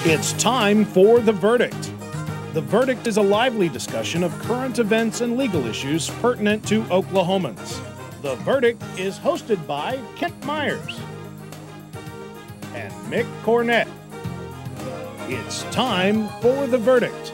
It's time for The Verdict. The Verdict is a lively discussion of current events and legal issues pertinent to Oklahomans. The Verdict is hosted by Kent Myers and Mick Cornett. It's time for The Verdict.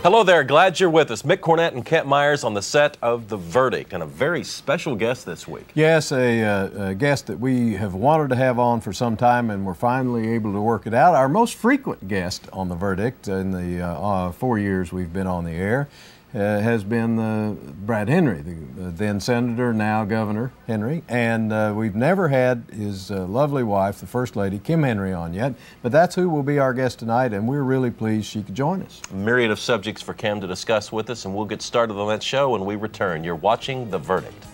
Hello there, glad you're with us. Mick Cornett and Kent Myers on the set of The Verdict, and a very special guest this week. Yes, a guest that we have wanted to have on for some time, and we're finally able to work it out. Our most frequent guest on The Verdict in the 4 years we've been on the air has been Brad Henry, the then Senator, now Governor Henry, and we've never had his lovely wife, the First Lady, Kim Henry, on yet, but that's who will be our guest tonight, and we're really pleased she could join us. A myriad of subjects for Kim to discuss with us, and we'll get started on that show when we return. You're watching The Verdict.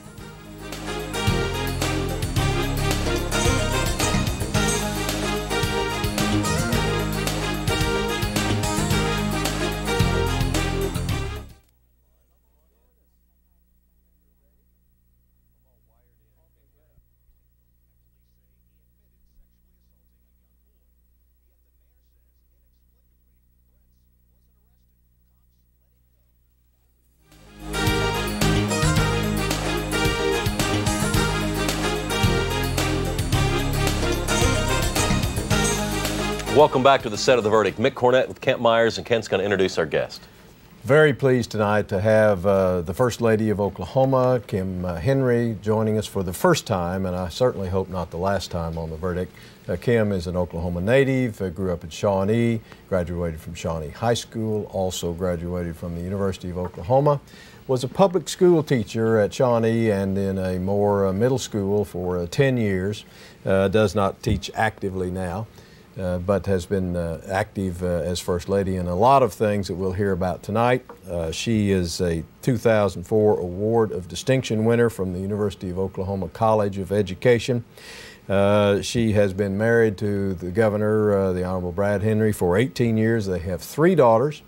Welcome back to the set of The Verdict. Mick Cornett with Kent Myers, and Kent's going to introduce our guest. Very pleased tonight to have the First Lady of Oklahoma, Kim Henry, joining us for the first time, and I certainly hope not the last time on The Verdict. Kim is an Oklahoma native, grew up in Shawnee, graduated from Shawnee High School, also graduated from the University of Oklahoma, was a public school teacher at Shawnee and in a more middle school for 10 years, does not teach actively now. But has been active as First Lady in a lot of things that we'll hear about tonight. She is a 2004 Award of Distinction winner from the University of Oklahoma College of Education. She has been married to the Governor, the Honorable Brad Henry, for 18 years. They have 3 daughters,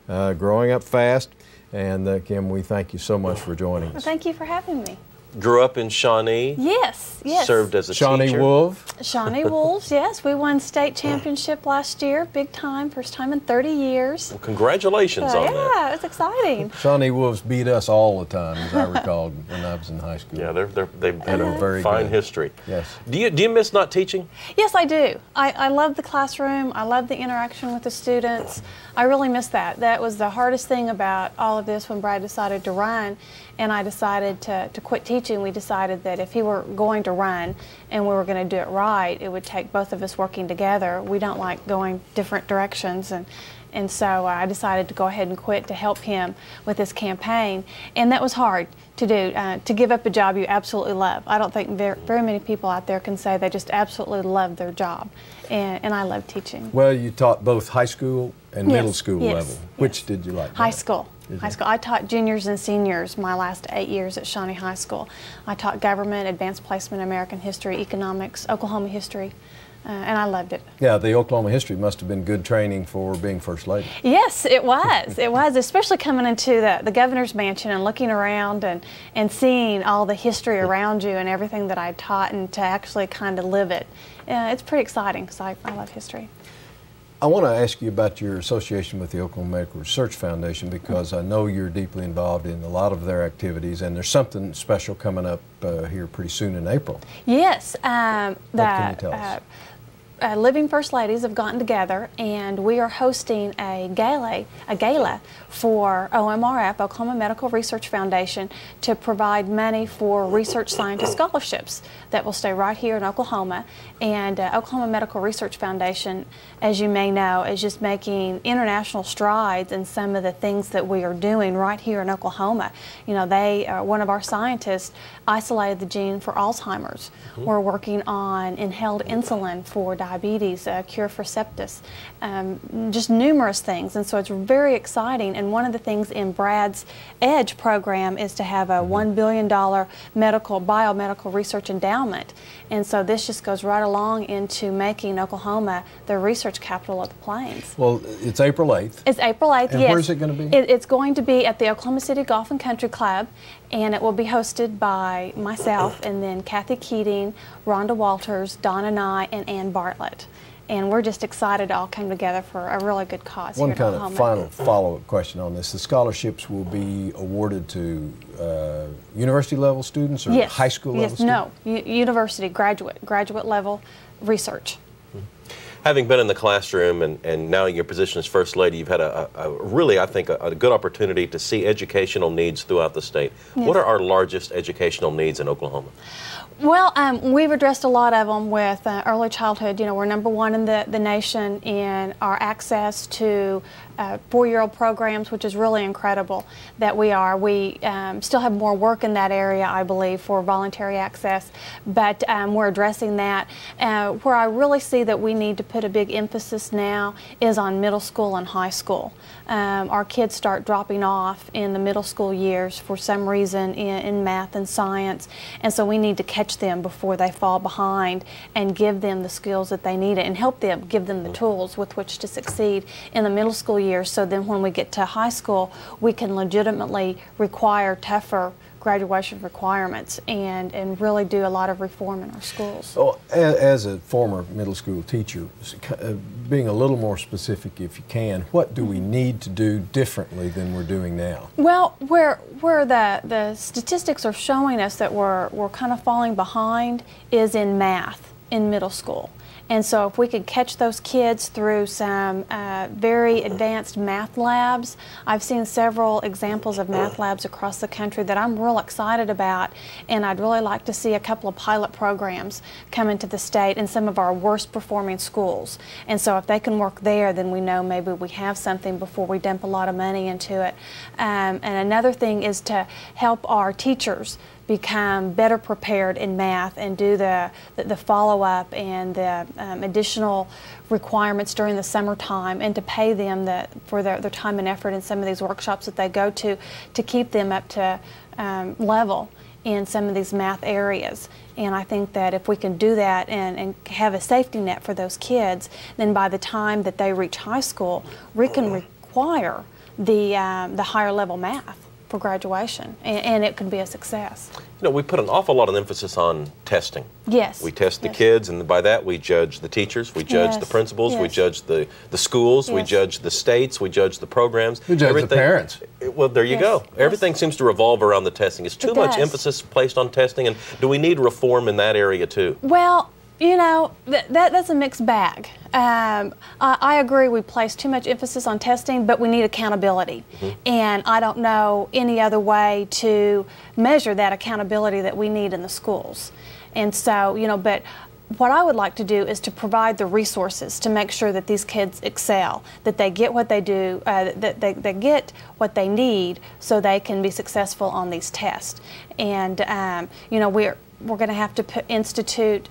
growing up fast. And Kim, we thank you so much for joining us. Well, thank you for having me. Grew up in Shawnee. Yes, yes. Served as a Shawnee teacher. Wolf. Shawnee Wolves, yes. We won state championship last year, big time, first time in 30 years. Well, congratulations on that. Yeah, it was exciting. Shawnee Wolves beat us all the time, as I recall, when I was in high school. Yeah, they've had a very fine good history. Yes. Do you miss not teaching? Yes, I do. I love the classroom. I love the interaction with the students. I really miss that. That was the hardest thing about all of this when Brad decided to run, and I decided to quit teaching. We decided that if he were going to run and we were going to do it right, it would take both of us working together. We don't like going different directions, and so I decided to go ahead and quit to help him with this campaign. And that was hard to do, to give up a job you absolutely love. I don't think very many people out there can say they just absolutely love their job. And I love teaching. Well, you taught both high school and middle school yes, level. Which did you like? High school. High school. I taught juniors and seniors my last 8 years at Shawnee High School. I taught government, advanced placement, American history, economics, Oklahoma history. And I loved it. Yeah, the Oklahoma history must have been good training for being First Lady. Yes, it was. It was, especially coming into the governor's mansion and looking around and seeing all the history around you and everything that I taught, and to actually kind of live it. It's pretty exciting because I love history. I want to ask you about your association with the Oklahoma Medical Research Foundation, because I know you're deeply involved in a lot of their activities, and there's something special coming up here pretty soon in April. Yes. What can you tell us? Living First Ladies have gotten together, and we are hosting a gala for OMRF, Oklahoma Medical Research Foundation, to provide money for research scientist scholarships that will stay right here in Oklahoma. And Oklahoma Medical Research Foundation, as you may know, is just making international strides in some of the things that we are doing right here in Oklahoma. You know, one of our scientists isolated the gene for Alzheimer's. Mm-hmm. We're working on inhaled insulin for diabetes, a cure for sepsis, just numerous things. And so it's very exciting. And one of the things in Brad's EDGE program is to have a $1 billion biomedical research endowment. And so this just goes right along into making Oklahoma the research capital of the Plains. Well, it's April 8th. It's April 8th, and yes. Where's it going to be? It's going to be at the Oklahoma City Golf and Country Club, and it will be hosted by myself and then Kathy Keating, Rhonda Walters, Donna Nye, and Ann Bartlett. And we're just excited to all come together for a really good cause One here in kind Oklahoma. of final follow-up question on this. The scholarships will be awarded to university level students or Yes. high school level yes, students? No, university, graduate level research. Having been in the classroom and now in your position as First Lady, you've had a really, I think, a good opportunity to see educational needs throughout the state. Yes. What are our largest educational needs in Oklahoma? Well, we've addressed a lot of them with early childhood. You know, we're #1 in the nation in our access to 4-year-old programs, which is really incredible that we are. We still have more work in that area, I believe, for voluntary access, but we're addressing that. Where I really see that we need to put a big emphasis now is on middle school and high school. Our kids start dropping off in the middle school years for some reason in math and science, and so we need to catch them before they fall behind and give them the skills that they need and help them, give them the tools with which to succeed in the middle school years, so then when we get to high school we can legitimately require tougher graduation requirements and really do a lot of reform in our schools. Well, as a former middle school teacher, being a little more specific if you can, what do we need to do differently than we're doing now? Well, where the statistics are showing us that we're kind of falling behind is in math in middle school. And so if we could catch those kids through some very advanced math labs, I've seen several examples of math labs across the country that I'm real excited about, and I'd really like to see a couple of pilot programs come into the state in some of our worst performing schools. And so if they can work there, then we know maybe we have something before we dump a lot of money into it. And another thing is to help our teachers become better prepared in math and do the follow-up and the additional requirements during the summertime, and to pay them for their time and effort in some of these workshops that they go to keep them up to level in some of these math areas. And I think that if we can do that and have a safety net for those kids, then by the time that they reach high school, we can require the higher level math for graduation, and it can be a success. You know, we put an awful lot of emphasis on testing. Yes. We test the kids, and by that we judge the teachers, we judge the principals, we judge the schools, we judge the states, we judge the programs. We judge the parents. Well, there you go. Everything seems to revolve around the testing. Is too much emphasis placed on testing, and do we need reform in that area too? Well, you know, that's a mixed bag. I agree we place too much emphasis on testing, but we need accountability. And I don't know any other way to measure that accountability that we need in the schools. And so, you know, but what I would like to do is to provide the resources to make sure that these kids excel, that they get what they do, that they get what they need so they can be successful on these tests. And, you know, we're going to have to institute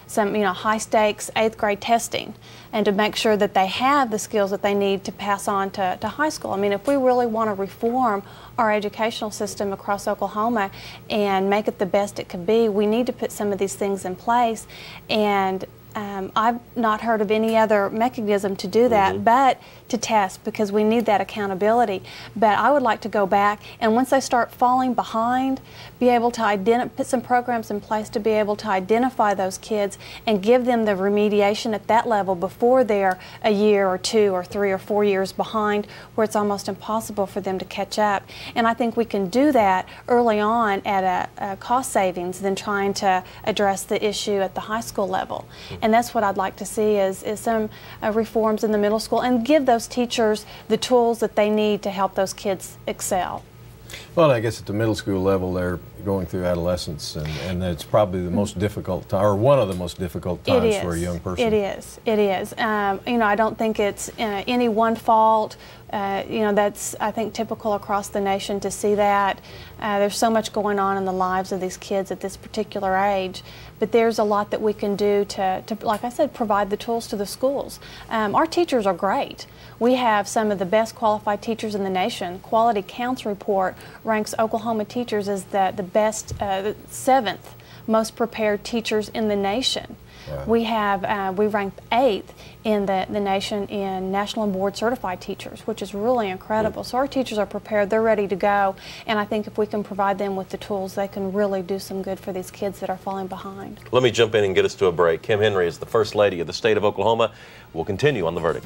some, you know, high-stakes 8th grade testing, and to make sure that they have the skills that they need to pass on to high school. I mean, if we really want to reform our educational system across Oklahoma and make it the best it could be, we need to put some of these things in place. And I've not heard of any other mechanism to do that but to test, because we need that accountability. But I would like to go back, and once they start falling behind, be able to put some programs in place to be able to identify those kids and give them the remediation at that level before they're a year or 2 or 3 or 4 years behind, where it's almost impossible for them to catch up. And I think we can do that early on at a cost savings than trying to address the issue at the high school level. And that's what I'd like to see is some reforms in the middle school, and give those teachers the tools that they need to help those kids excel. Well, I guess at the middle school level, they're going through adolescence, and it's probably the most difficult time, or one of the most difficult times for a young person. It is. It is. You know, I don't think it's any one fault. You know, that's, I think, typical across the nation to see that. There's so much going on in the lives of these kids at this particular age, but there's a lot that we can do to like I said, provide the tools to the schools. Our teachers are great. We have some of the best qualified teachers in the nation. Quality Counts report ranks Oklahoma teachers as the best, 7th most prepared teachers in the nation. Wow. We ranked 8th in the nation in national and board certified teachers, which is really incredible. So our teachers are prepared, they're ready to go, and I think if we can provide them with the tools, they can really do some good for these kids that are falling behind. Let me jump in and get us to a break. Kim Henry is the First Lady of the state of Oklahoma. We'll continue on The Verdict.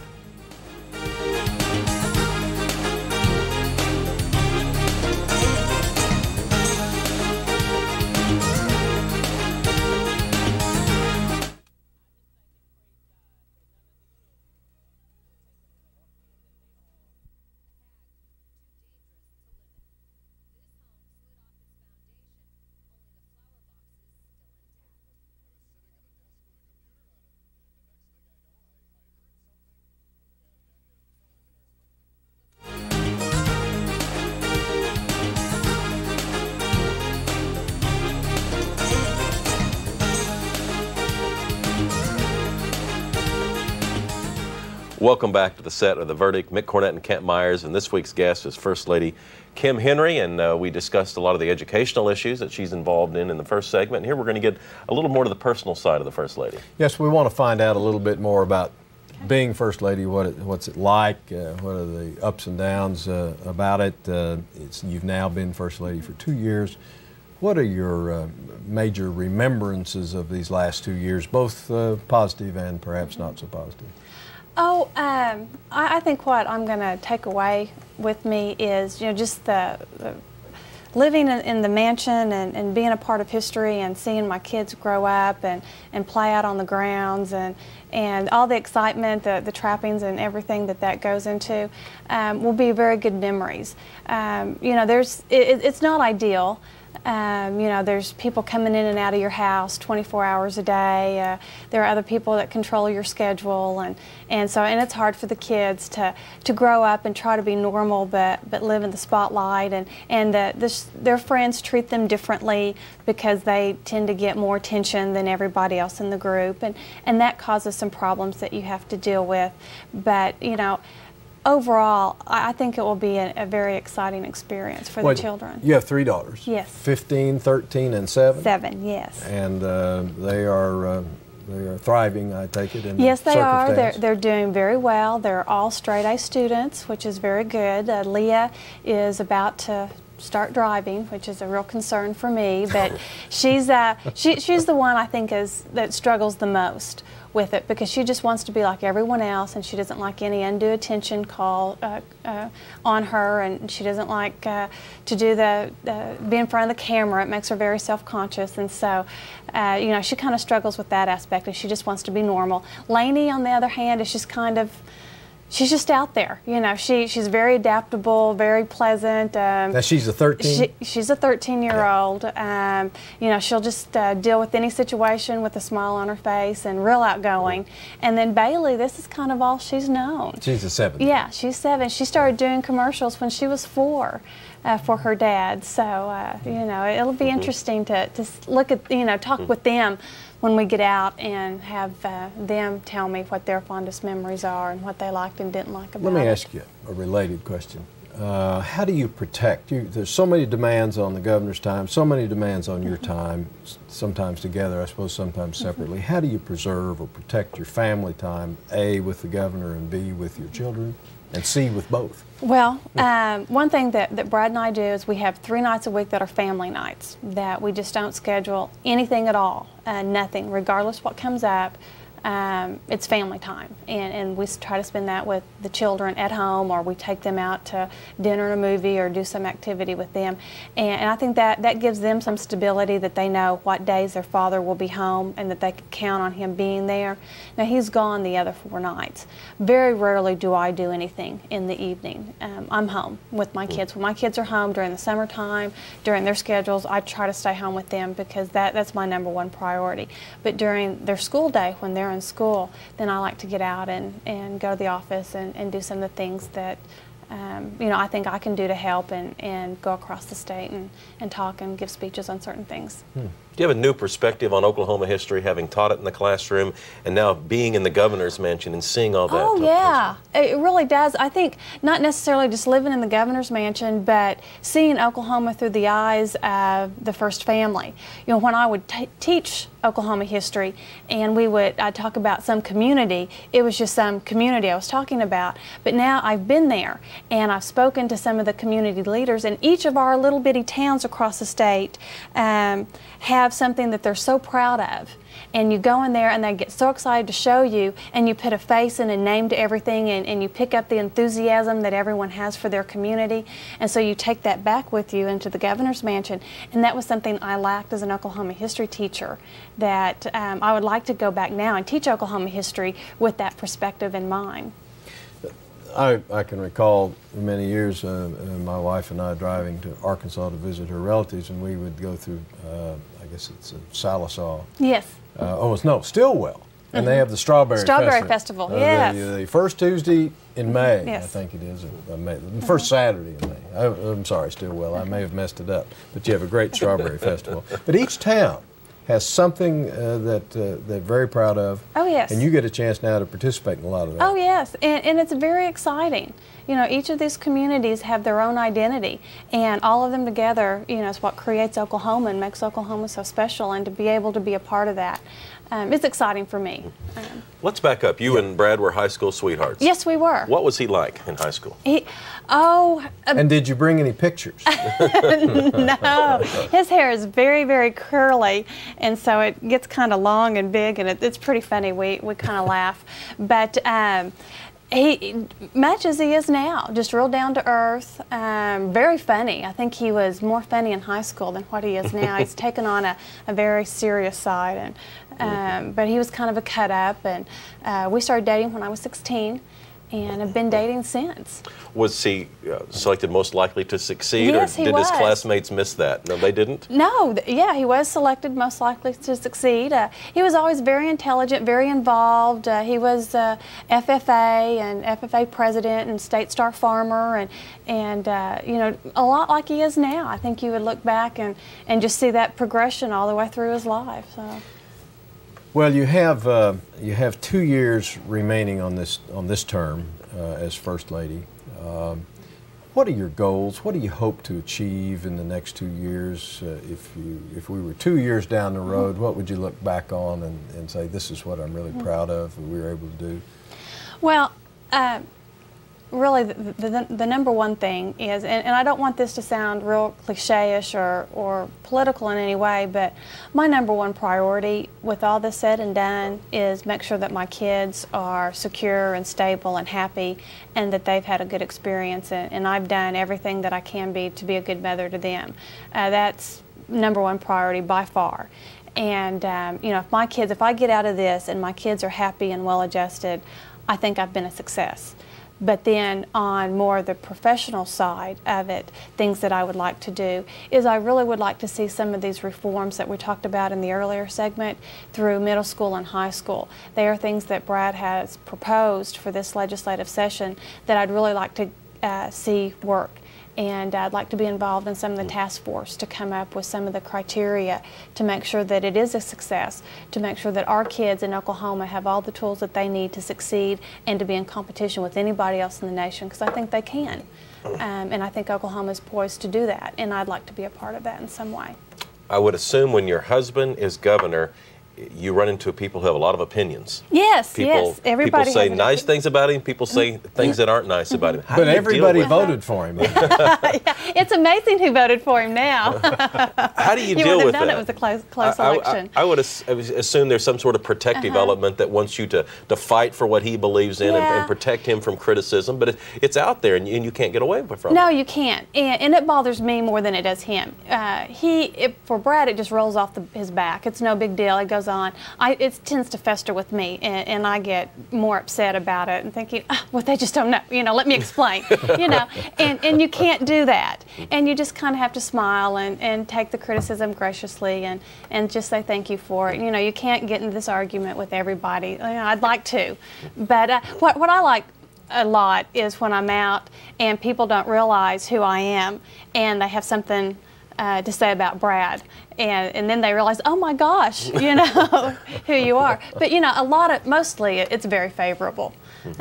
Welcome back to the set of The Verdict. Mick Cornett and Kent Myers, and this week's guest is First Lady Kim Henry, and we discussed a lot of the educational issues that she's involved in the first segment. And here we're going to get a little more to the personal side of the First Lady. Yes, we want to find out a little bit more about being First Lady, what's it like, what are the ups and downs about it. You've now been First Lady for 2 years. What are your major remembrances of these last 2 years, both positive and perhaps not so positive? Oh, I think what I'm going to take away with me is, just the living in the mansion and being a part of history and seeing my kids grow up and play out on the grounds and all the excitement, the trappings and everything that goes into will be very good memories. It's not ideal. There's people coming in and out of your house 24 hours a day. There are other people that control your schedule, and it's hard for the kids to grow up and try to be normal, but live in the spotlight, and their friends treat them differently because they tend to get more attention than everybody else in the group, and that causes some problems that you have to deal with. But overall, I think it will be a very exciting experience for the children. You have 3 daughters? Yes. 15, 13, and 7? 7, yes. And they are thriving, I take it, in Yes, the they are. circumstance? They're doing very well. They're all straight-A students, which is very good. Leah is about to start driving, which is a real concern for me, but she's the one I think that struggles the most with it, because she just wants to be like everyone else, and she doesn't like any undue attention call on her, and she doesn't like to do be in front of the camera. It makes her very self-conscious, and so she kind of struggles with that aspect, and she just wants to be normal. Lainey, on the other hand, is just she's just out there. She's very adaptable, very pleasant. Now she's a 13? She's a 13-year-old. She'll just deal with any situation with a smile on her face and real outgoing. And then Bailey, this is kind of all she's known. She's a 7? Yeah, she's 7. She started doing commercials when she was 4 for her dad. So, it'll be interesting to look at, talk with them when we get out and have them tell me what their fondest memories are and what they liked and didn't like about it. Let me ask you a related question. How do you protect? There's so many demands on the governor's time, so many demands on your time, sometimes together, I suppose sometimes separately. How do you preserve or protect your family time, A, with the governor, and B, with your children, and C, with both? Well, one thing that Brad and I do is we have 3 nights a week that are family nights, that we just don't schedule anything at all, nothing, regardless what comes up. It's family time, and we try to spend that with the children at home, or we take them out to dinner and a movie or do some activity with them, and I think that gives them some stability, that they know what days their father will be home and that they can count on him being there. Now, he's gone the other 4 nights. Very rarely do I do anything in the evening. I'm home with my kids. When my kids are home during the summertime, during their schedules, I try to stay home with them, because that's my #1 priority. But during their school day, when they're in school, then I like to get out and go to the office and do some of the things that I think I can do to help and go across the state and talk and give speeches on certain things. Do you have a new perspective on Oklahoma history, having taught it in the classroom, and now being in the governor's mansion and seeing all that? Oh, yeah. It really does. I think not necessarily just living in the governor's mansion, but seeing Oklahoma through the eyes of the first family. You know, when I would teach Oklahoma history and I'd talk about some community, it was just some community I was talking about. But now I've been there and I've spoken to some of the community leaders, and each of our little bitty towns across the state have something that they're so proud of. And you go in there and they get so excited to show you, and you put a face and a name to everything, and you pick up the enthusiasm that everyone has for their community. And so you take that back with you into the governor's mansion. And that was something I lacked as an Oklahoma history teacher, that I would like to go back now and teach Oklahoma history with that perspective in mind. I can recall many years my wife and I driving to Arkansas to visit her relatives, and we would go through, I guess it's Salisaw. Yes. No, Stillwell. And they have the Strawberry Festival. Yes. The first Tuesday in May, yes. I think it is. The first Saturday in May. I'm sorry, Stillwell, I may have messed it up. But you have a great Strawberry Festival. But each town has something that they're very proud of. Oh, yes. And you get a chance now to participate in a lot of that. Oh, yes. And it's very exciting. You know, each of these communities have their own identity, and all of them together, you know, is what creates Oklahoma and makes Oklahoma so special, and to be able to be a part of that, it's exciting for me. Let's back up. You and Brad were high school sweethearts. Yes, we were. What was he like in high school? And did you bring any pictures? No. His hair is very, very curly, and so it gets kind of long and big, and it's pretty funny. We kind of laugh. But he, much as he is now, just real down to earth, very funny. I think he was more funny in high school than what he is now. He's taken on a very serious side, and but he was kind of a cut up, and we started dating when I was 16. And have been dating since. Was he selected most likely to succeed, yes, or did his classmates miss that? No, they didn't? No, yeah, he was selected most likely to succeed. He was always very intelligent, very involved. He was FFA and FFA president and State Star Farmer, and you know, a lot like he is now. I think you would look back and just see that progression all the way through his life. So. Well, you have 2 years remaining on this term as First Lady. What are your goals? What do you hope to achieve in the next 2 years? If we were 2 years down the road, what would you look back on and say, this is what I'm really proud of that we were able to do? Well, really, the number one thing is, and I don't want this to sound real cliche-ish or political in any way, but my number one priority with all this said and done is make sure that my kids are secure and stable and happy, and that they've had a good experience, and I've done everything that I can be to be a good mother to them. That's number one priority by far. And you know, if I get out of this and my kids are happy and well-adjusted, I think I've been a success. But then on more the professional side of it, things that I would like to do is I really would like to see some of these reforms that we talked about in the earlier segment through middle school and high school. They are things that Brad has proposed for this legislative session that I'd really like to see work. And I'd like to be involved in some of the task force to come up with some of the criteria to make sure that it is a success, to make sure that our kids in Oklahoma have all the tools that they need to succeed and to be in competition with anybody else in the nation, because I think they can. And I think Oklahoma is poised to do that, and I'd like to be a part of that in some way. I would assume when your husband is governor, you run into people who have a lot of opinions. Yes, yes. Everybody people say nice things about him. People say things that aren't nice about him. But everybody voted for him. It's amazing who voted for him now. How do you deal with that? It was a close election. I would assume there's some sort of protective element that wants you to fight for what he believes in and protect him from criticism. But it's out there, and you can't get away from it. No, you can't. And it bothers me more than it does him. For Brad, it just rolls off his back. It's no big deal. It goes on. It tends to fester with me, and I get more upset about it and thinking, well, they just don't know. You know, let me explain. You know, and you can't do that. And you just kind of have to smile and take the criticism graciously and just say thank you for it. You know, you can't get into this argument with everybody. You know, I'd like to, but what I like a lot is when I'm out and people don't realize who I am, and they have something to say about Brad, and then they realize, oh my gosh, you know, who you are. But you know, mostly it's very favorable,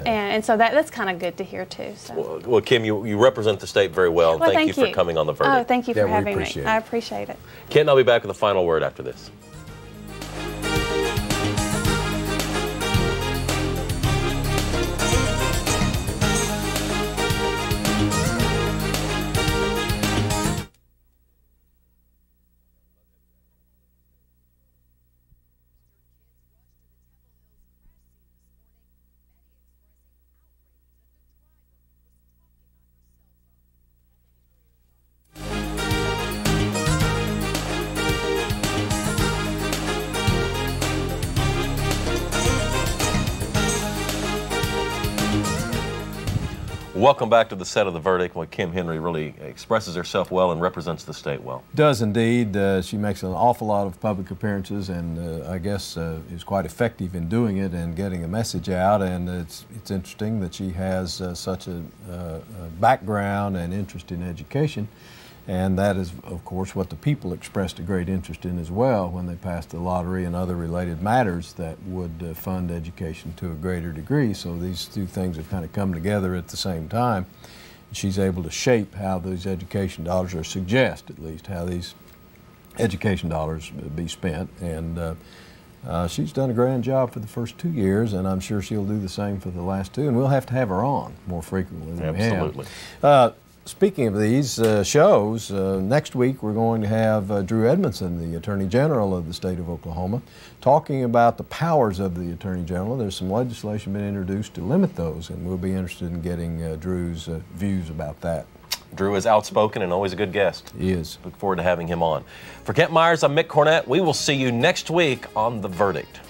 and so that's kind of good to hear too. So. Well, Kim, you represent the state very well, and thank you for coming on the Verdict. Oh, thank you for having me. I appreciate it. Kent and I'll be back with a final word after this. Welcome back to the set of The Verdict, where Kim Henry really expresses herself well and represents the state well. Does indeed. She makes an awful lot of public appearances, and I guess is quite effective in doing it and getting a message out. And it's interesting that she has such a background and interest in education. And that is, of course, what the people expressed a great interest in as well when they passed the lottery and other related matters that would fund education to a greater degree. So these two things have kind of come together at the same time. She's able to shape how those education dollars, or suggest at least how these education dollars be spent. And she's done a grand job for the first 2 years, and I'm sure she'll do the same for the last 2. And we'll have to have her on more frequently than we have. Absolutely. Speaking of these shows, next week we're going to have Drew Edmondson, the Attorney General of the state of Oklahoma, talking about the powers of the Attorney General. There's some legislation been introduced to limit those, and we'll be interested in getting Drew's views about that. Drew is outspoken and always a good guest. He is. Look forward to having him on. For Kent Myers, I'm Mick Cornett. We will see you next week on The Verdict.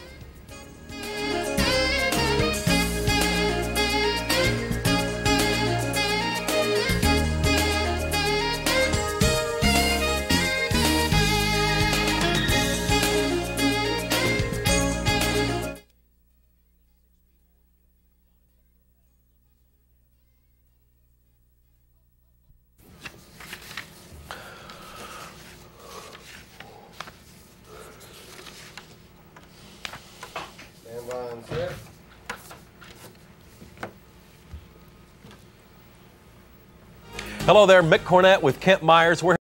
Hello there, Mick Cornett with Kent Myers. We're